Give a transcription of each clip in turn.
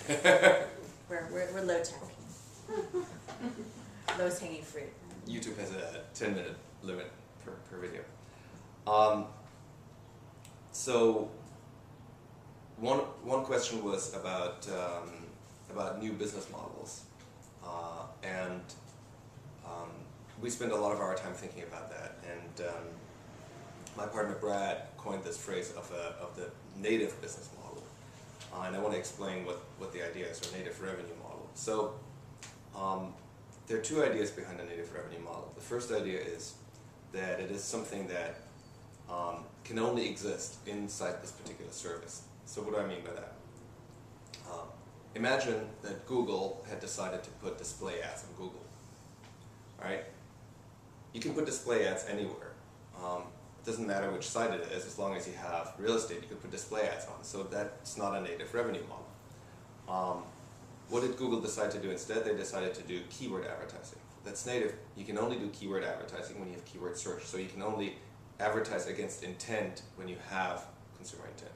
We're low tech. Lowest hanging fruit. YouTube has a 10-minute limit per video. So one question was about new business models, and we spend a lot of our time thinking about that. And my partner Brad coined this phrase of the native business model, and I want to explain what the idea is, or native revenue model. So there are two ideas behind a native revenue model. The first idea is that it is something that can only exist inside this particular service. So what do I mean by that? Imagine that Google had decided to put display ads on Google. Right? You can put display ads anywhere. It doesn't matter which site it is, as long as you have real estate, you can put display ads on. So that's not a native revenue model. What did Google decide to do instead? They decided to do keyword advertising. That's native. You can only do keyword advertising when you have keyword search. So you can only advertise against intent when you have consumer intent.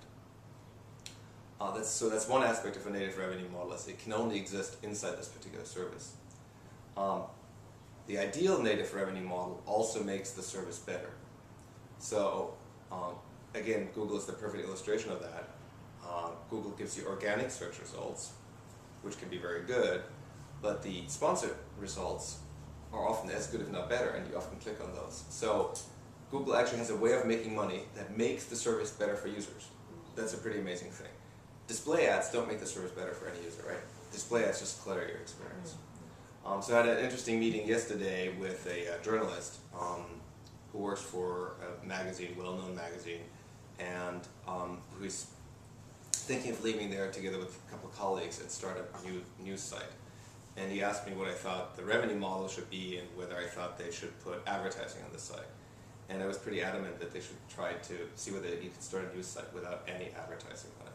So that's one aspect of a native revenue model, is it can only exist inside this particular service. The ideal native revenue model also makes the service better. So again, Google is the perfect illustration of that. Google gives you organic search results, which can be very good, but the sponsored results are often as good, if not better, and you often click on those. So Google actually has a way of making money that makes the service better for users. That's a pretty amazing thing. Display ads don't make the service better for any user, right? Display ads just clutter your experience. So I had an interesting meeting yesterday with a journalist who works for a magazine, well-known magazine, and who's thinking of leaving there together with a couple of colleagues and start a new news site. And he asked me what I thought the revenue model should be and whether I thought they should put advertising on the site. And I was pretty adamant that they should try to see whether you could start a news site without any advertising on it.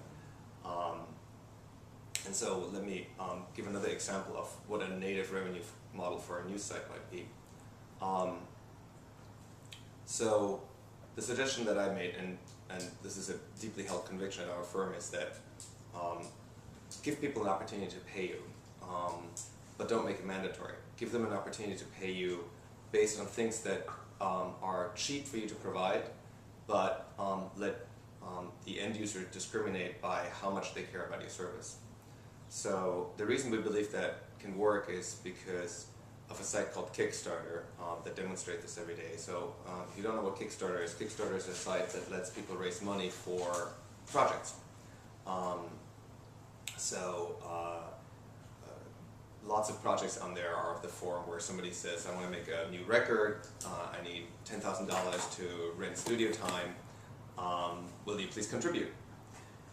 And so let me give another example of what a native revenue model for a news site might be. So the suggestion that I made, and this is a deeply held conviction at our firm, is that give people an opportunity to pay you, but don't make it mandatory. Give them an opportunity to pay you based on things that are cheap for you to provide, but let the end user discriminate by how much they care about your service. So the reason we believe that can work is because of a site called Kickstarter that demonstrates this every day. So if you don't know what Kickstarter is a site that lets people raise money for projects. Lots of projects on there are of the form where somebody says, I want to make a new record, I need $10,000 to rent studio time, will you please contribute?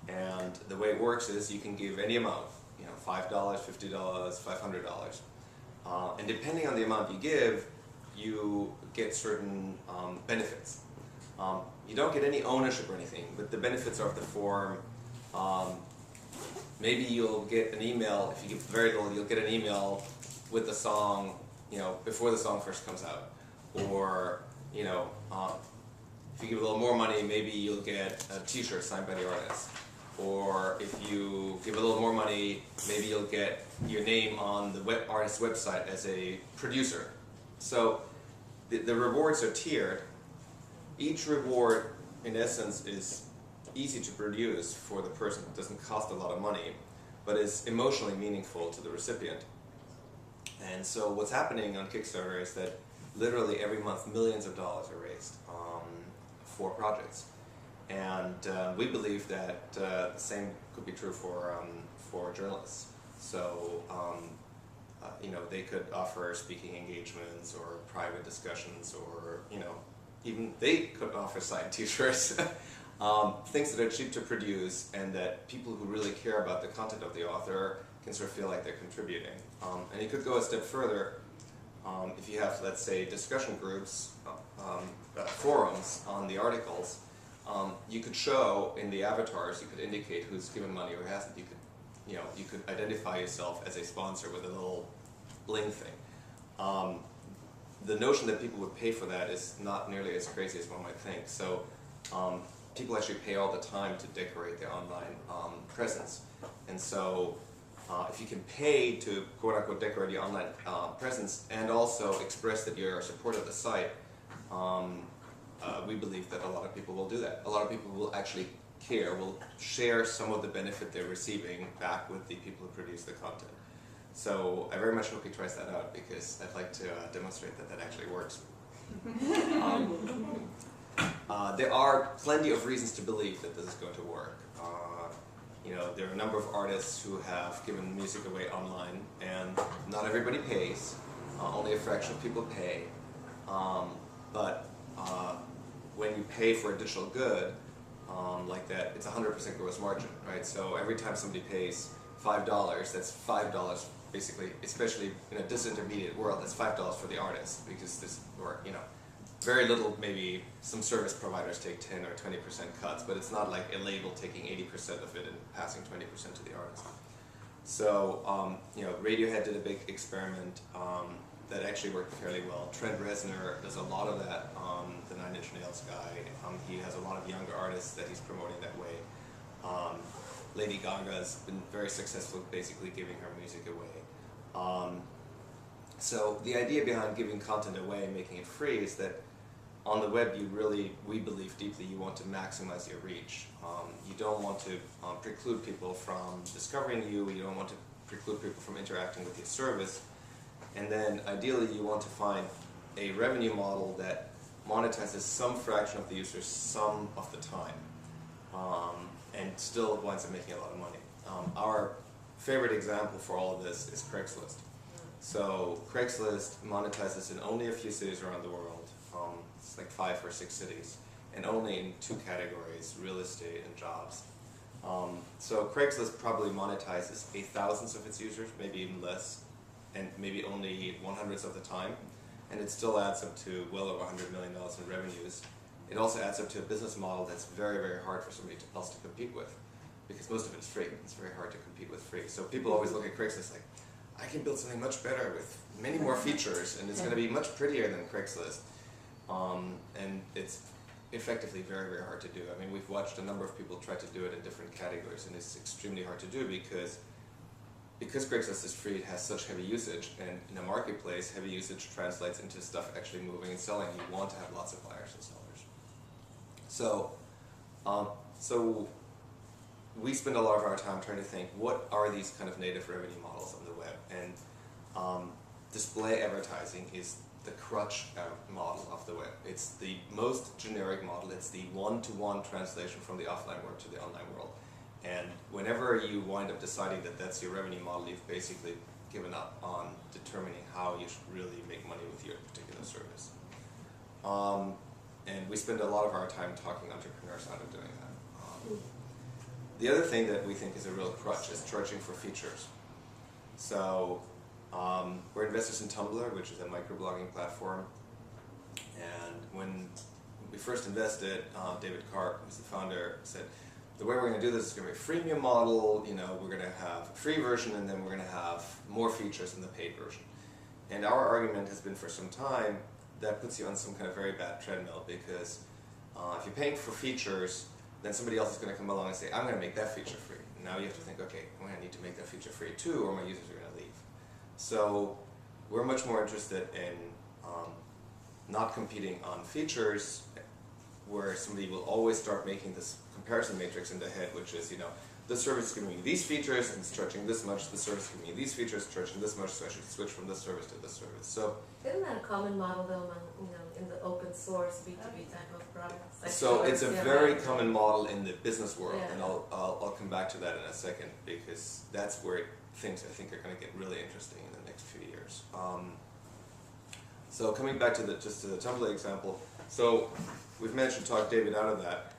And the way it works is you can give any amount, $5, $50, $500. And depending on the amount you give, you get certain benefits. You don't get any ownership or anything, but the benefits are of the form. Maybe you'll get an email, if you give very little, you'll get an email with the song, before the song first comes out. Or, if you give a little more money, maybe you'll get a t-shirt signed by the artist. Or if you give a little more money, maybe you'll get your name on the artist's website as a producer. So the rewards are tiered. Each reward, in essence, is easy to produce for the person. It doesn't cost a lot of money, but is emotionally meaningful to the recipient. And so what's happening on Kickstarter is that literally every month millions of dollars are raised for projects. And we believe that the same could be true for journalists. So they could offer speaking engagements or private discussions, or even they could offer signed t-shirts. Things that are cheap to produce and that people who really care about the content of the author can sort of feel like they're contributing. And you could go a step further. If you have, let's say, discussion groups, forums on the articles, you could show in the avatars, you could indicate who's given money or hasn't. You could identify yourself as a sponsor with a little bling thing. The notion that people would pay for that is not nearly as crazy as one might think. So people actually pay all the time to decorate their online presence. And so if you can pay to quote-unquote decorate your online presence and also express that you're a supporter of the site, we believe that a lot of people will do that. A lot of people will actually care, will share some of the benefit they're receiving back with the people who produce the content. So I very much hope he tries that out, because I'd like to demonstrate that that actually works. There are plenty of reasons to believe that this is going to work. You know, there are a number of artists who have given music away online, and not everybody pays. Only a fraction of people pay. But when you pay for a digital good like that, it's 100% gross margin, right? So every time somebody pays $5, that's $5 basically, especially in a disintermediate world, that's $5 for the artist, because this, or you know, very little, maybe some service providers take 10 or 20% cuts, but it's not like a label taking 80% of it and passing 20% to the artist. So, you know, Radiohead did a big experiment that actually worked fairly well. Trent Reznor does a lot of that, the Nine Inch Nails guy. He has a lot of younger artists that he's promoting that way. Lady Gaga's been very successful basically giving her music away. So the idea behind giving content away and making it free is that on the web you really, we believe deeply, you want to maximize your reach. You don't want to preclude people from discovering you, you don't want to preclude people from interacting with your service, and then ideally you want to find a revenue model that monetizes some fraction of the users some of the time, and still winds up making a lot of money. Our favorite example for all of this is Craigslist. So Craigslist monetizes in only a few cities around the world. It's like 5 or 6 cities, and only in 2 categories, real estate and jobs. So Craigslist probably monetizes a thousandth of its users, maybe even less, and maybe only 100th of the time, and it still adds up to well over $100 million in revenues. It also adds up to a business model that's very, very hard for somebody else to compete with, because most of it is free. It's very hard to compete with free. So people always look at Craigslist like, I can build something much better with many more features, and it's going to be much prettier than Craigslist. And it's effectively very, very hard to do. I mean, we've watched a number of people try to do it in different categories, and it's extremely hard to do because Craigslist is free, it has such heavy usage, and in a marketplace, heavy usage translates into stuff actually moving and selling. You want to have lots of buyers and sellers. So we spend a lot of our time trying to think, what are these kind of native revenue models on the web? And display advertising is the crutch model of the web. It's the most generic model. It's the one-to-one translation from the offline world to the online world. And whenever you wind up deciding that that's your revenue model, you've basically given up on determining how you should really make money with your particular service. And we spend a lot of our time talking entrepreneurs out of doing that. The other thing that we think is a real crutch is charging for features. So we're investors in Tumblr, which is a microblogging platform. And when we first invested, David Karp, who's the founder, said, the way we're going to do this is going to be a freemium model. You know, we're going to have a free version, and then we're going to have more features in the paid version. And our argument has been for some time that puts you on some kind of very bad treadmill, because if you're paying for features, then somebody else is going to come along and say, I'm going to make that feature free. And now you have to think, okay, I'm going to need to make that feature free too, or my users are going to leave. So we're much more interested in not competing on features, where somebody will always start making this comparison matrix in their head, which is, you know, this service is giving me these features and it's charging this much, this service is giving me these features, charging this much, so I should switch from this service to this service. So isn't that a common model though among, you know, in the open source B2B type of products? Like so it's a very common model in the business world, yeah. and I'll come back to that in a second, because that's where things I think are going to get really interesting in the next few years. So coming back to the Tumblr example, so we've managed to talk David out of that.